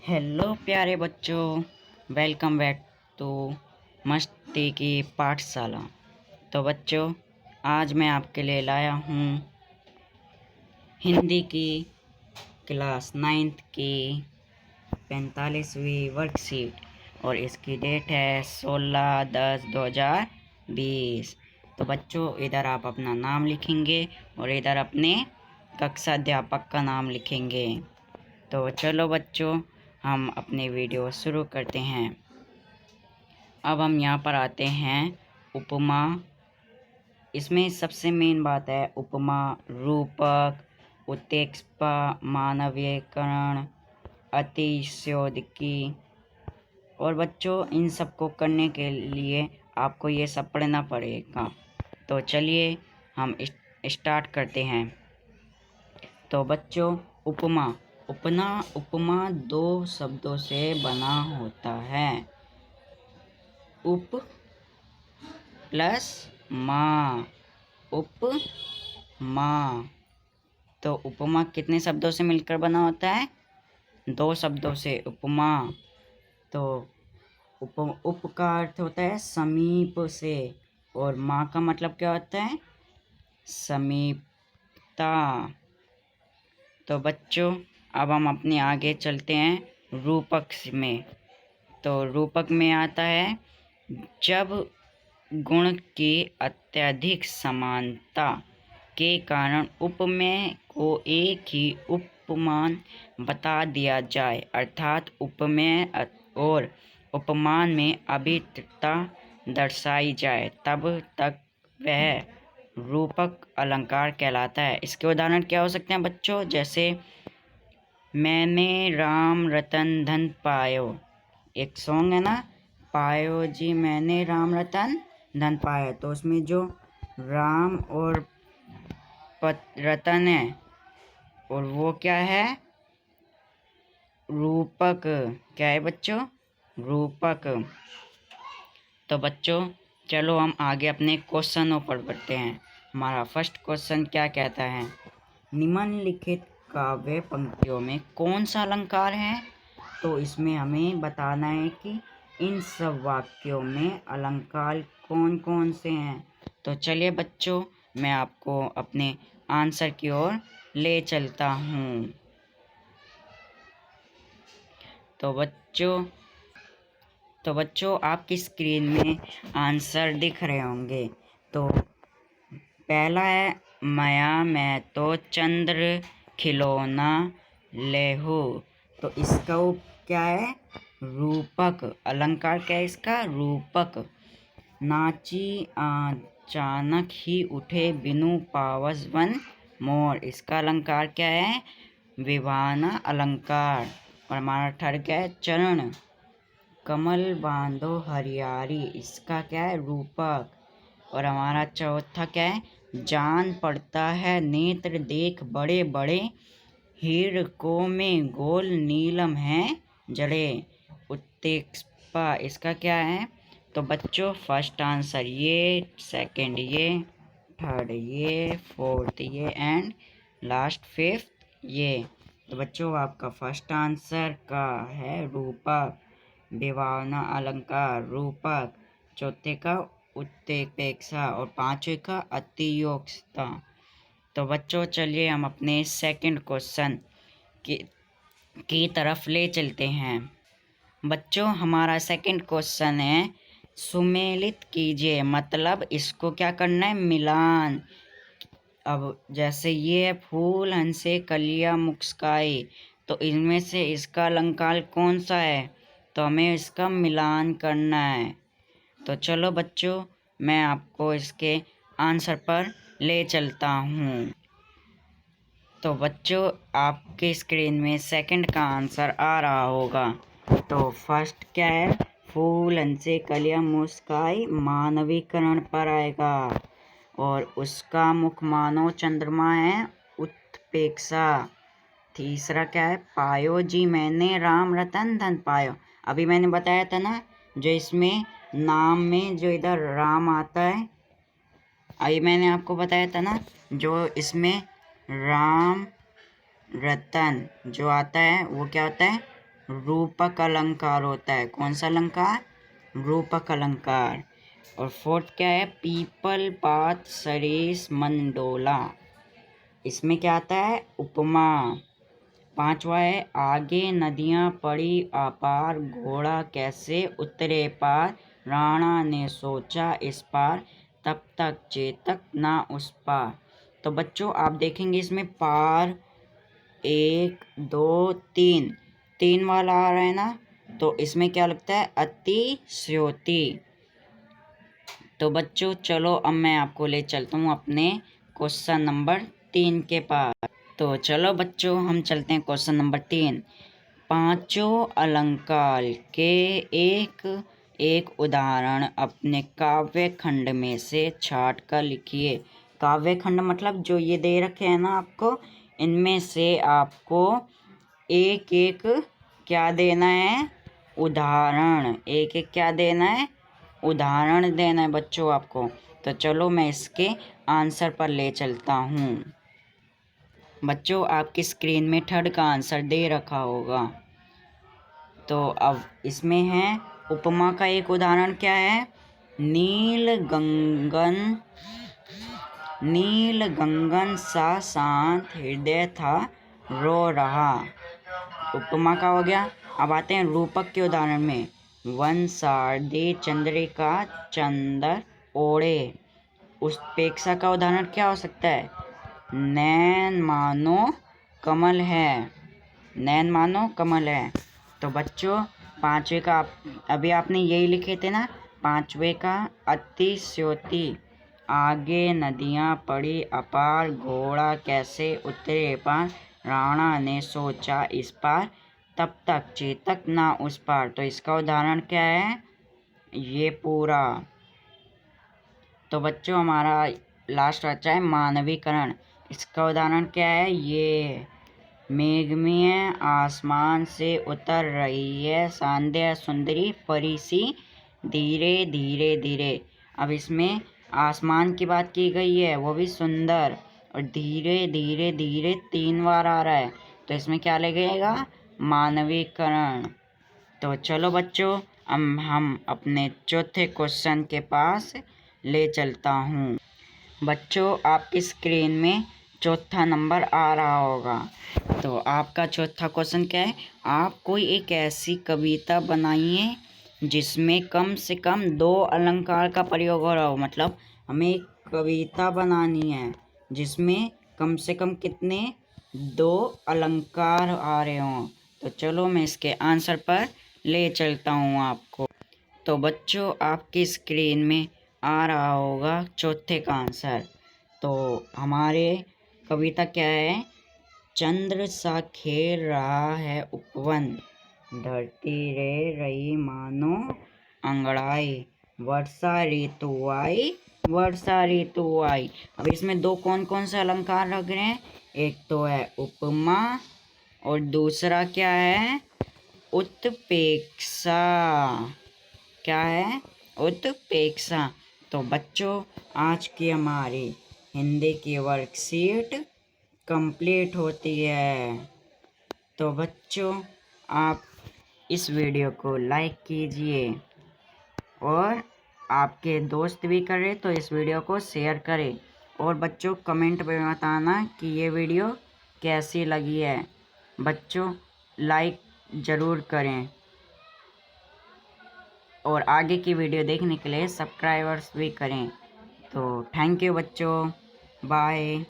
Hello प्यारे बच्चों, welcome back to मस्ती की पाठशाला। तो बच्चों, आज मैं आपके लिए लाया हूँ हिंदी की क्लास 9th की 45वीं वर्कशीट और इसकी डेट है 16/10/2020। तो बच्चों, इधर आप अपना नाम लिखेंगे और इधर अपने कक्षा अध्यापक का नाम लिखेंगे। तो चलो बच्चों, हम अपने वीडियो शुरू करते हैं। अब हम यहाँ पर आते हैं उपमा। इसमें सबसे मेन बात है उपमा, रूपक, उत्प्रेक्षा, मानवीकरण, अतिशयोक्ति। और बच्चों, इन सब को करने के लिए आपको ये सब पढ़ना पड़ेगा। तो चलिए हम स्टार्ट करते हैं। तो बच्चों, उपमा उपमा दो शब्दों से बना होता है। उप प्लस माँ, उपमा। तो उपमा कितने शब्दों से मिलकर बना होता है? दो शब्दों से उपमा। तो उप का अर्थ होता है समीप से और माँ का मतलब क्या होता है? समीपता। तो बच्चों, अब हम अपने आगे चलते हैं रूपक में। तो रूपक में आता है जब गुण की अत्यधिक समानता के कारण उपमेय को एक ही उपमान बता दिया जाए, अर्थात उपमेय और उपमान में अभिन्नता दर्शाई जाए, तब तक वह रूपक अलंकार कहलाता है। इसके उदाहरण क्या हो सकते हैं बच्चों? जैसे मैंने राम रतन धन पायो, एक सॉन्ग है ना, पायो जी मैंने राम रतन धन पाया। तो उसमें जो राम और रतन है और वो क्या है? रूपक। क्या है बच्चों? रूपक। तो बच्चों, चलो हम आगे अपने क्वेश्चनों पर बढ़ते हैं। हमारा फर्स्ट क्वेश्चन क्या कहता है? निम्नलिखित काव्य पंक्तियों में कौन सा अलंकार है? तो इसमें हमें बताना है कि इन सब वाक्यों में अलंकार कौन कौन से हैं। तो चलिए बच्चों, मैं आपको अपने आंसर की ओर ले चलता हूँ। तो बच्चों आपकी स्क्रीन में आंसर दिख रहे होंगे। तो पहला है माया मैं तो चंद्र खिलौना लेहू। तो इसका क्या है? रूपक। अलंकार क्या है इसका? रूपक। नाची अचानक ही उठे बिनु पावस वन मोर। इसका अलंकार क्या है? विभावना अलंकार। और हमारा थर्ड क्या है? चरण कमल बांधो हरियारी। इसका क्या है? रूपक। और हमारा चौथा क्या है? जान पड़ता है नेत्र देख बड़े बड़े, हीरकों में गोल नीलम है जड़े। उत्प्रेक्षा। इसका क्या है? तो बच्चों फर्स्ट आंसर ये, सेकंड ये, थर्ड ये, फोर्थ ये एंड लास्ट फिफ्थ ये। तो बच्चों आपका फर्स्ट आंसर का है रूपक, विभावना अलंकार रूपक। चौथे का उत्प्रेक्षा और पांचवे का अतिशयोक्ति। तो बच्चों चलिए हम अपने सेकंड क्वेश्चन की तरफ ले चलते हैं। बच्चों हमारा सेकंड क्वेश्चन है सुमेलित कीजिए, मतलब इसको क्या करना है? मिलान। अब जैसे ये है फूल हंसे कलियां मुस्काई, तो इनमें से इसका अलंकार कौन सा है? तो हमें इसका मिलान करना है। तो चलो बच्चों, मैं आपको इसके आंसर पर ले चलता हूँ। तो बच्चों आपके स्क्रीन में सेकंड का आंसर आ रहा होगा। तो फर्स्ट क्या है? फूल हंसे कलियां मुस्काई मानवीकरण पर आएगा और उसका मुख मानो चंद्रमा है उत्प्रेक्षा। तीसरा क्या है? पायो जी मैंने राम रतन धन पायो। अभी मैंने बताया था ना, जो इसमें नाम में जो इधर राम आता है, अभी मैंने आपको बताया था ना, जो इसमें राम रतन जो आता है वो क्या होता है? रूपक अलंकार होता है। कौन सा अलंकार? रूपक अलंकार। और फोर्थ क्या है? पीपल पात सरेस मन डोला, इसमें क्या आता है? उपमा। पांचवा है आगे नदियां पड़ी अपार, घोड़ा कैसे उतरे पार, राणा ने सोचा इस पार, तब तक चेतक ना उस पार। तो बच्चों आप देखेंगे इसमें पार 1 2 3 3 वाला आ रहा है ना, तो इसमें क्या लगता है? अतिश्योति। तो बच्चों चलो अब मैं आपको ले चलता हूँ अपने क्वेश्चन नंबर 3 के पास। तो चलो बच्चों हम चलते हैं क्वेश्चन नंबर 3। पांचों अलंकार के एक एक उदाहरण अपने काव्य खंड में से छाट कर लिखिए। काव्य खंड मतलब जो ये दे रखे हैं ना आपको, इनमें से आपको एक एक क्या देना है? उदाहरण। एक एक क्या देना है? उदाहरण देना है बच्चों आपको। तो चलो मैं इसके आंसर पर ले चलता हूँ। बच्चों आपकी स्क्रीन में थर्ड का आंसर दे रखा होगा। तो अब इसमें है उपमा का एक उदाहरण क्या है? नील गंगन सा शांत हृदय था रो रहा। उपमा का हो गया। अब आते हैं रूपक के उदाहरण में। वन सारदी चंद्रिका चंदर ओढ़े। उत्प्रेक्षा का उदाहरण क्या हो सकता है? नैन मानो कमल है। नैन मानो कमल है। तो बच्चों पांचवे का अभी आपने यही लिखे थे ना, पांचवे का अतिश्योति। आगे नदियां पड़ी अपार, घोड़ा कैसे उतरे पार, राणा ने सोचा इस पार, तब तक चेतक ना उस पार। तो इसका उदाहरण क्या है? ये पूरा। तो बच्चों हमारा लास्ट बचा है मानवीकरण। इसका उदाहरण क्या है? ये मेघमय आसमान से उतर रही है संध्या सुंदरी परी सी, धीरे धीरे धीरे। अब इसमें आसमान की बात की गई है, वो भी सुंदर, और धीरे धीरे धीरे 3 बार आ रहा है। तो इसमें क्या लगेगा? मानवीकरण। तो चलो बच्चों अब हम अपने चौथे क्वेश्चन के पास ले चलता हूँ। बच्चों आपकी स्क्रीन में चौथा नंबर आ रहा होगा। तो आपका चौथा क्वेश्चन क्या है? आप कोई एक ऐसी कविता बनाइए जिसमें कम से कम 2 अलंकार का प्रयोग हो रहा हो। मतलब हमें एक कविता बनानी है जिसमें कम से कम कितने? 2 अलंकार आ रहे हों। तो चलो मैं इसके आंसर पर ले चलता हूँ आपको। तो बच्चों आपकी स्क्रीन में आ रहा होगा चौथे का आंसर। तो हमारे कविता क्या है? चंद्र सा खेल रहा है उपवन, धरती रे रही मानो अंगड़ाई, वर्षा ऋतु आई, वर्षा ऋतु आई। अब इसमें 2 कौन कौन से अलंकार लग रहे हैं? एक तो है उपमा और दूसरा क्या है? उत्प्रेक्षा। क्या है? उत्प्रेक्षा। तो बच्चों आज की हमारी हिंदी की वर्कशीट कंप्लीट होती है। तो बच्चों आप इस वीडियो को लाइक कीजिए, और आपके दोस्त भी करें तो इस वीडियो को शेयर करें। और बच्चों कमेंट में बताना कि ये वीडियो कैसी लगी है। बच्चों लाइक ज़रूर करें, और आगे की वीडियो देखने के लिए सब्सक्राइबर्स भी करें। तो थैंक यू बच्चों, बाय।